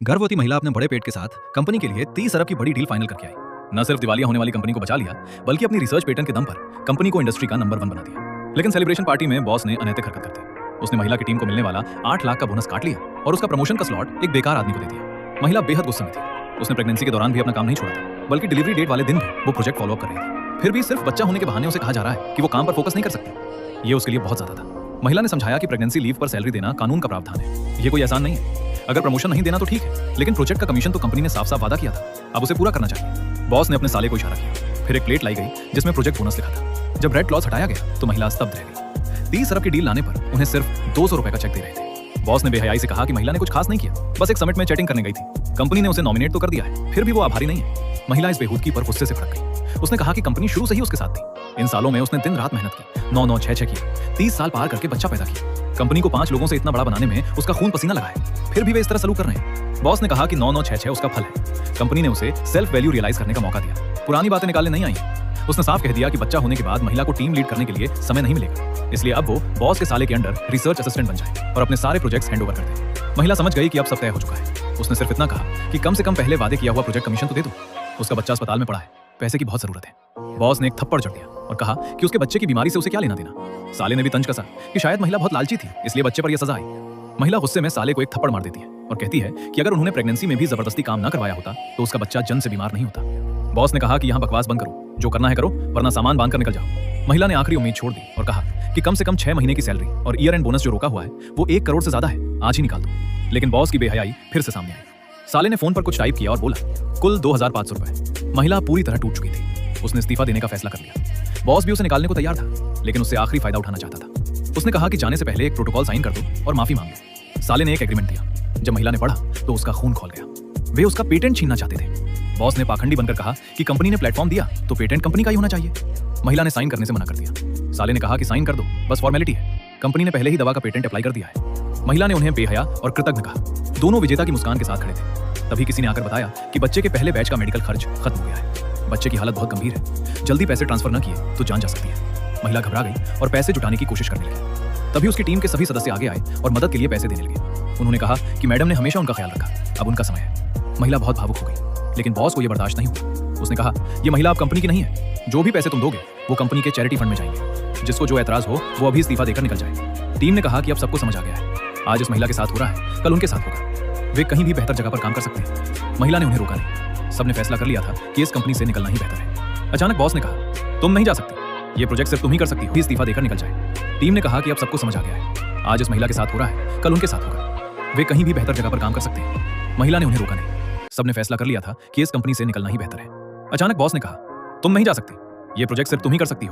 गर्भवती महिला अपने बड़े पेट के साथ कंपनी के लिए 30 अरब की बड़ी डील फाइनल करके आई। न सिर्फ दिवालिया होने वाली कंपनी को बचा लिया, बल्कि अपनी रिसर्च पेटेंट के दम पर कंपनी को इंडस्ट्री का नंबर 1 बना दिया। लेकिन सेलिब्रेशन पार्टी में बॉस ने अनैतिक हरकत कर दी। उसने महिला की टीम को मिलने वाला 8 लाख का बोनस काट लिया और उसका प्रमोशन का स्लॉट एक बेकार आदमी को दे दिया। महिला बेहद गुस्से में थी। उसने प्रेगनेंसी के दौरान भी अपना काम नहीं छोड़ा था, बल्कि डिलीवरी डेट वाले दिन भी वो प्रोजेक्ट फॉलो अप कर रही थी। फिर भी सिर्फ बच्चा होने के बहाने उसे कहा जा रहा है कि वो काम पर फोकस नहीं कर सकती। ये उसके लिए बहुत ज्यादा था। महिला ने समझाया कि प्रेगनेंसी लीव पर सैलरी देना कानून का प्रावधान है, ये कोई एहसान नहीं है। अगर प्रमोशन नहीं देना तो ठीक है, लेकिन प्रोजेक्ट का कमीशन तो कंपनी ने साफ साफ वादा किया था, अब उसे पूरा करना चाहिए। बॉस ने अपने साले को इशारा किया। फिर एक प्लेट लाई गई जिसमें प्रोजेक्ट बोनस लिखा था। जब रेड क्लॉथ हटाया गया तो महिला स्तब्ध रह गई। 30 अरब की डील लाने पर उन्हें सिर्फ 200 रुपए का चेक दे रहे थे। बॉस ने बेहयाई से कहा कि महिला ने कुछ खास नहीं किया, बस एक समिट में चैटिंग करने गई थी। कंपनी ने उसे नॉमिनेट तो कर दिया है, फिर भी वो आभारी नहीं है। महिला इस बेहूदगी पर गुस्से से भड़क गई। उसने कहा कि कंपनी शुरू से ही उसके साथ थी। इन सालों में उसने दिन रात मेहनत की, 9-9 6-6 किए, 30 साल पार करके बच्चा पैदा किया। कंपनी को 5 लोगों से इतना बड़ा बनाने में उसका खून पसीना लगा है, फिर भी वे इस तरह सलूक कर रहे हैं। बॉस ने कहा कि 9-9 6-6 उसका फल है। कंपनी ने उसे सेल्फ वैल्यू रियलाइज करने का मौका दिया। पुरानी बातें निकालने नहीं आई। उसने साफ कह दिया कि बच्चा होने के बाद महिला को टीम लीड करने के लिए समय नहीं मिलेगा, इसलिए अब वो बॉस के साले के अंडर रिसर्च असिस्टेंट बन जाए और अपने सारे प्रोजेक्ट्स हैंड ओवर कर दे। महिला समझ गई कि अब सब तय हो चुका है। उसने सिर्फ इतना कहा कि कम से कम पहले वादे किया हुआ प्रोजेक्ट कमीशन तो दे दो। उसका बच्चा अस्पताल में पड़ा है, पैसे की बहुत जरूरत है। बॉस ने एक थप्पड़ जड़ दिया और कहा कि उसके बच्चे की बीमारी से उसे क्या लेना देना। साले ने भी तंज कसा कि शायद महिला बहुत लालची थी, इसलिए बच्चे पर यह सजा आई। महिला गुस्से में साले को एक थप्पड़ मार देती है और कहती है कि अगर उन्होंने प्रेगनेंसी में भी जबरदस्ती काम ना करवाया होता तो उसका बच्चा जन्म से बीमार नहीं होता। बॉस ने कहा कि यहाँ बकवास बंद करो, जो करना है करो, वरना सामान बांध कर निकल जाओ। महिला ने आखिरी उम्मीद छोड़ दी और कहा कि कम से कम 6 महीने की सैलरी और ईयर एंड बोनस जो रोका हुआ है वो 1 करोड़ से ज्यादा है, आज ही निकाल दो। लेकिन बॉस की बेहयाई फिर से सामने आई। साले ने फोन पर कुछ टाइप किया और बोला कुल 2500 रुपए। महिला पूरी तरह टूट चुकी थी। उसने इस्तीफा देने का फैसला कर लिया। बॉस भी उसे निकालने को तैयार था, लेकिन उससे आखिरी फायदा उठाना चाहता था। उसने कहा कि जाने से पहले एक प्रोटोकॉल साइन कर दो और माफी मांग लो। साले ने एक एग्रीमेंट दिया। जब महिला ने पढ़ा तो उसका खून खौल गया। वे उसका पेटेंट छीनना चाहते थे। बॉस ने पाखंडी बनकर कहा कि कंपनी ने प्लेटफॉर्म दिया तो पेटेंट कंपनी का ही होना चाहिए। महिला ने साइन करने से मना कर दिया। साले ने कहा कि साइन कर दो, बस फॉर्मेलिटी है, कंपनी ने पहले ही दवा का पेटेंट अप्लाई कर दिया है। महिला ने उन्हें बेहया और कृतज्ञ कहा। दोनों विजेता की मुस्कान के साथ खड़े थे। तभी किसी ने आकर बताया कि बच्चे के पहले बैच का मेडिकल खर्च खत्म हो गया है। बच्चे की हालत बहुत गंभीर है, जल्दी पैसे ट्रांसफर न किए तो जान जा सकती है। महिला घबरा गई और पैसे जुटाने की कोशिश करने लगी। तभी उसकी टीम के सभी सदस्य आगे आए और मदद के लिए पैसे देने लगे। उन्होंने कहा कि मैडम ने हमेशा उनका ख्याल रखा, अब उनका समय है। महिला बहुत भावुक हो गई, लेकिन बॉस को यह बर्दाश्त नहीं हुआ। उसने कहा ये महिला अब कंपनी की नहीं है, जो भी पैसे तुम दोगे वो कंपनी के चैरिटी फंड में जाएंगे। जिसको जो ऐतराज हो वो अभी इस्तीफा देकर निकल जाए। टीम ने कहा कि अब सबको समझ आ गया है, आज इस महिला के साथ हो रहा है, कल उनके साथ होगा। वे कहीं भी बेहतर जगह पर काम कर सकते हैं। महिला ने उन्हें रोका नहीं। सबने फैसला कर लिया था कि इस कंपनी से निकलना ही बेहतर है। अचानक बॉस ने कहा तुम नहीं जा सकती, ये प्रोजेक्ट सिर्फ तुम ही कर सकती हो, इस्तीफा देकर निकल जाए। टीम ने कहा कि अब सबको समझ आ गया है, आज इस महिला के साथ हो रहा है, कल उनके साथ होगा। वे कहीं भी बेहतर जगह पर काम कर सकते हैं। महिला ने उन्हें रोका नहीं। सबने फैसला कर लिया था कि इस कंपनी से निकलना ही बेहतर है। अचानक बॉस ने कहा तुम नहीं जा सकती, ये प्रोजेक्ट सिर्फ तुम ही कर सकती हो।